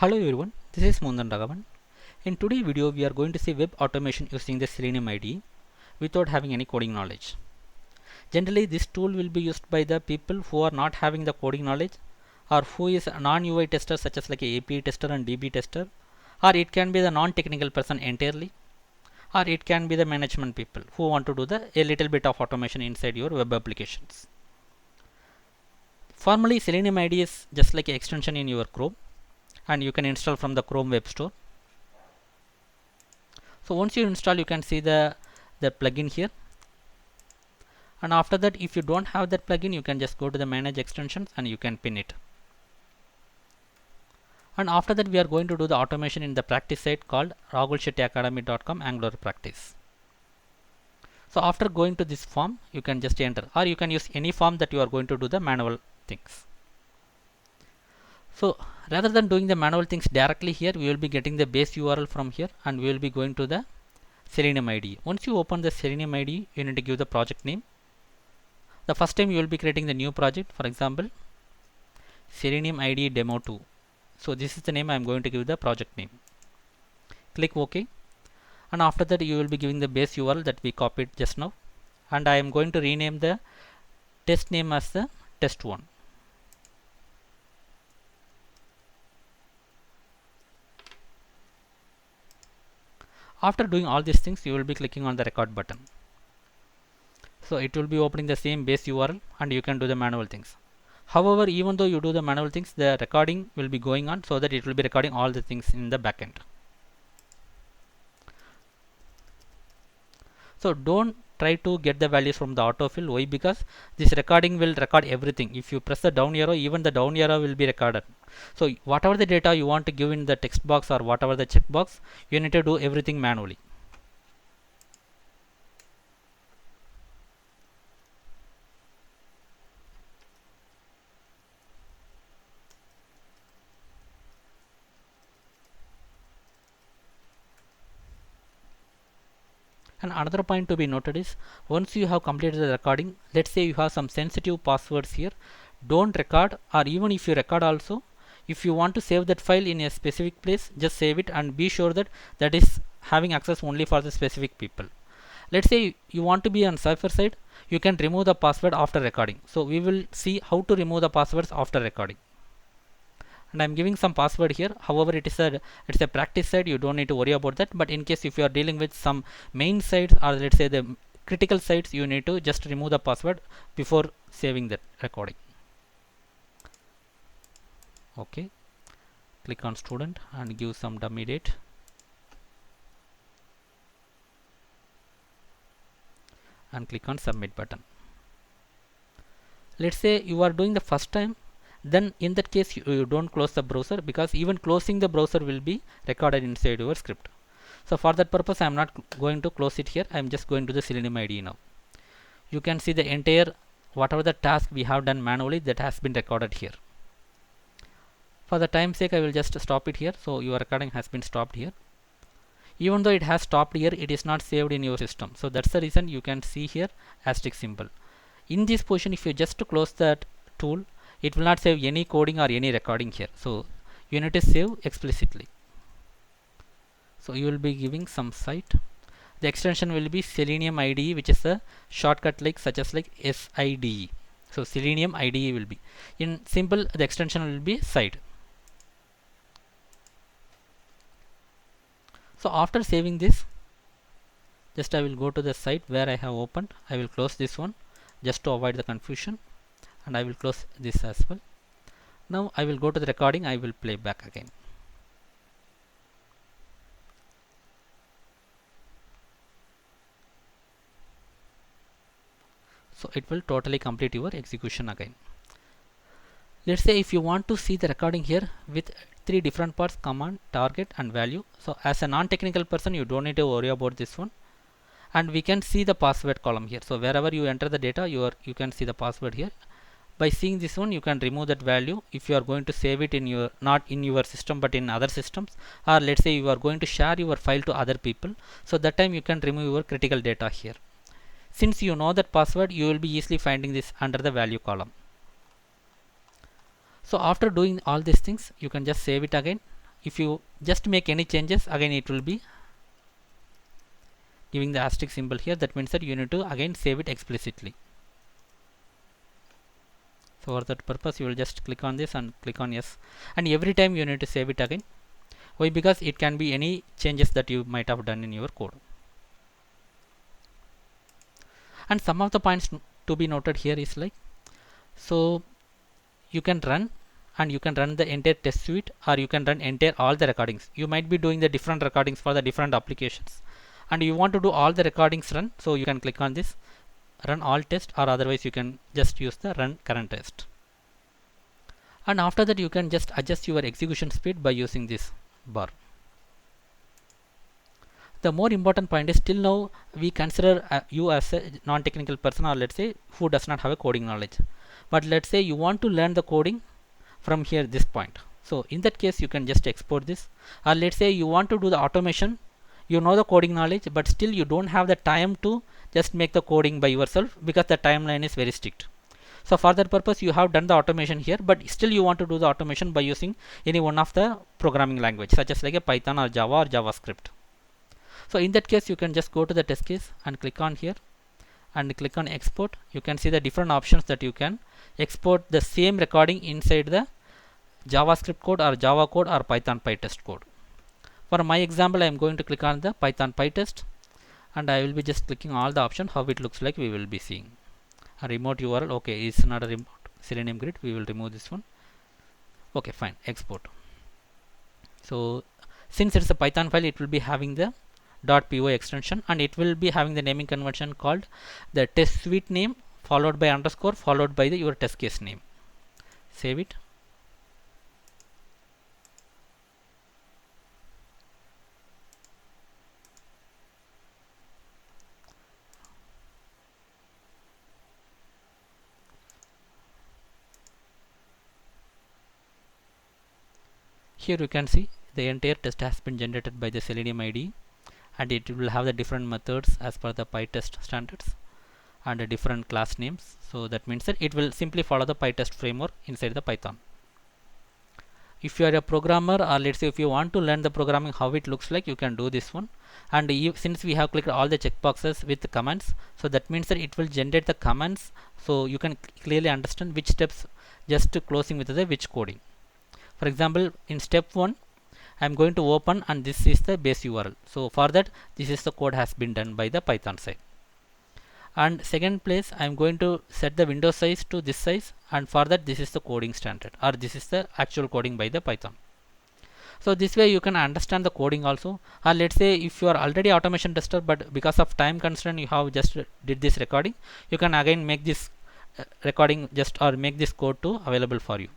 Hello everyone, this is Mundan Raghavan. In today's video, we are going to see web automation using the Selenium IDE without having any coding knowledge. Generally, this tool will be used by the people who are not having the coding knowledge or who is a non-UI tester such as like a API tester and DB tester, or it can be the non-technical person entirely, or it can be the management people who want to do a little bit of automation inside your web applications. Formally, Selenium IDE is just like an extension in your Chrome, and you can install from the Chrome Web Store. So once you install, you can see the plugin here, and after that, if you don't have that plugin, you can just go to the manage extensions and you can pin it. And after that, we are going to do the automation in the practice site called rahulshettyacademy.com Angular practice. So after going to this form, you can just enter, or you can use any form that you are going to do the manual things. So rather than doing the manual things directly here, we will be getting the base URL from here, and we will be going to the Selenium IDE. Once you open the Selenium IDE, you need to give the project name. The first time you will be creating the new project, for example, Selenium IDE demo 2. So this is the name I am going to give the project name. Click OK, and after that you will be giving the base URL that we copied just now, and I am going to rename the test name as the test1. After doing all these things, you will be clicking on the record button. So it will be opening the same base URL, and you can do the manual things. However, even though you do the manual things, the recording will be going on, so that it will be recording all the things in the backend. So don't try to get the values from the autofill. Why? Because this recording will record everything. If you press the down arrow, even the down arrow will be recorded. So whatever the data you want to give in the text box or whatever the checkbox, you need to do everything manually. And another point to be noted is, once you have completed the recording, let's say you have some sensitive passwords here, don't record, or even if you record also, if you want to save that file in a specific place, just save it and be sure that that is having access only for the specific people. Let's say you want to be on safer side, you can remove the password after recording. So we will see how to remove the passwords after recording. And I'm giving some password here. However, it's a practice site, you don't need to worry about that. But in case if you are dealing with some main sites, or let's say the critical sites, you need to just remove the password before saving that recording. Okay, click on student and give some dummy date. And click on submit button. Let's say you are doing the first time, then in that case you don't close the browser, because even closing the browser will be recorded inside your script. So for that purpose, I am not going to close it here. I am just going to the Selenium IDE now. You can see the entire whatever the task we have done manually, that has been recorded here. For the time sake, I will just stop it here. So your recording has been stopped here. Even though it has stopped here, it is not saved in your system. So that's the reason you can see here asterisk symbol. In this position, if you just close that tool, it will not save any coding or any recording here. So you need to save explicitly. So you will be giving some site. The extension will be Selenium IDE, which is a shortcut like such as like SIDE. So Selenium IDE will be in simple. The extension will be site. So after saving this, just I will go to the site where I have opened. I will close this one just to avoid the confusion, and I will close this as well. Now I will go to the recording. I will play back again. So it will totally complete your execution again. Let's say if you want to see the recording here with three different parts: command, target and value. So as a non-technical person, you don't need to worry about this one. And we can see the password column here. So wherever you enter the data, you can see the password here. By seeing this one, you can remove that value if you are going to save it in your, not in your system but in other systems, or let's say you are going to share your file to other people. So that time you can remove your critical data here. Since you know that password, you will be easily finding this under the value column. So after doing all these things, you can just save it again if you just make any changes, again it will be giving the asterisk symbol here. That means that you need to again save it explicitly. So for that purpose you will just click on this and click on yes, and every time you need to save it again. Why? Because it can be any changes that you might have done in your code. And some of the points to be noted here is like, so you can run, and you can run the entire test suite, or you can run entire all the recordings. You might be doing the different recordings for the different applications, and you want to do all the recordings run, so you can click on this run all test, or otherwise you can just use the run current test. And after that you can just adjust your execution speed by using this bar. The more important point is, till now we consider you as a non-technical person, or let's say who does not have a coding knowledge, but let's say you want to learn the coding from here, this point. So in that case you can just export this, or let's say you want to do the automation, you know the coding knowledge, but still you don't have the time to just make the coding by yourself because the timeline is very strict. So for that purpose you have done the automation here, but still you want to do the automation by using any one of the programming language, such as like a Python or Java or JavaScript. So in that case you can just go to the test case and click on here and click on export. You can see the different options that you can export the same recording inside the JavaScript code or Java code or Python PyTest code. For my example, I am going to click on the Python PyTest, and I will be just clicking all the options. How it looks like we will be seeing. A remote URL, okay, it's not a remote Selenium grid, we will remove this one. Okay, fine, export. So since it's a Python file, it will be having the .py extension, and it will be having the naming convention called the test suite name followed by underscore followed by your test case name. Save it. Here you can see the entire test has been generated by the Selenium IDE, and it will have the different methods as per the PyTest standards and the different class names. So that means that it will simply follow the PyTest framework inside the Python. If you are a programmer, or let's say if you want to learn the programming how it looks like, you can do this one. And since we have clicked all the checkboxes with the commands, so that means that it will generate the commands, so you can clearly understand which steps just closing with the which coding. For example, in step 1 I am going to open, and this is the base URL. So for that, this is the code has been done by the Python side. And second place, I am going to set the window size to this size, and for that this is the coding standard, or this is the actual coding by the Python. So this way you can understand the coding also. Or let's say if you are already automation tester, but because of time constraint you have just did this recording, you can again make this recording just, or make this code to available for you.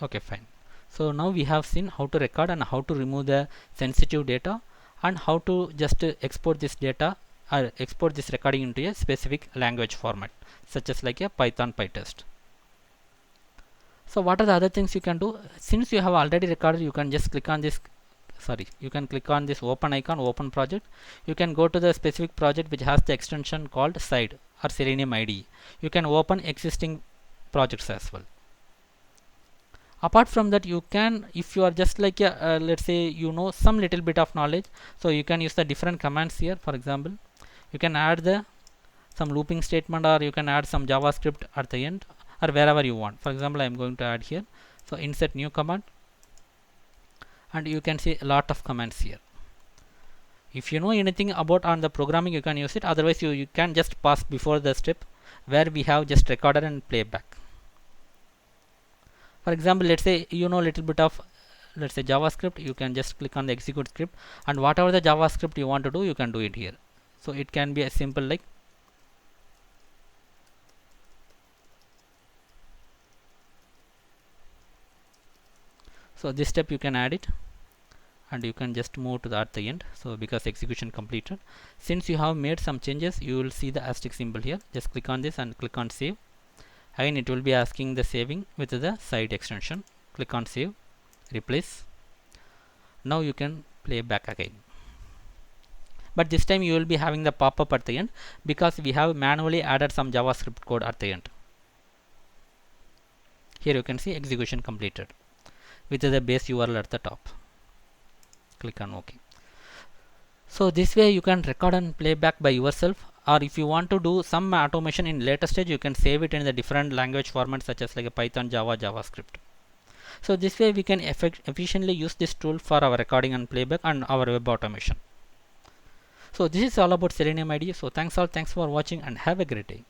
Okay, fine. So now we have seen how to record and how to remove the sensitive data, and how to just export this data or export this recording into a specific language format, such as like a Python PyTest. So what are the other things you can do? Since you have already recorded, you can just click on this, you can click on this open icon, open project. You can go to the specific project which has the extension called side or Selenium IDE. You can open existing projects as well. Apart from that, you can, if you are just like a let's say you know some little bit of knowledge, so you can use the different commands here. For example, you can add the some looping statement, or you can add some JavaScript at the end, or wherever you want. For example, I am going to add here, so insert new command, and you can see a lot of commands here. If you know anything about on the programming, you can use it. Otherwise you can just pass before the step where we have just recorder and playback. For example, let's say you know a little bit of, let's say JavaScript, you can just click on the execute script, and whatever the JavaScript you want to do, you can do it here. So it can be as simple like, so this step you can add it, and you can just move to the at the end. So because execution completed, since you have made some changes, you will see the asterisk symbol here. Just click on this and click on save. Again it will be asking the saving with the site extension. Click on save, replace. Now you can play back again, but this time you will be having the pop-up at the end because we have manually added some JavaScript code at the end. Here you can see execution completed with the base URL at the top. Click on OK. So this way you can record and play back by yourself, or if you want to do some automation in later stage, you can save it in the different language formats such as like a Python, Java, JavaScript. So this way we can efficiently use this tool for our recording and playback and our web automation. So this is all about Selenium IDE. So thanks for watching and have a great day.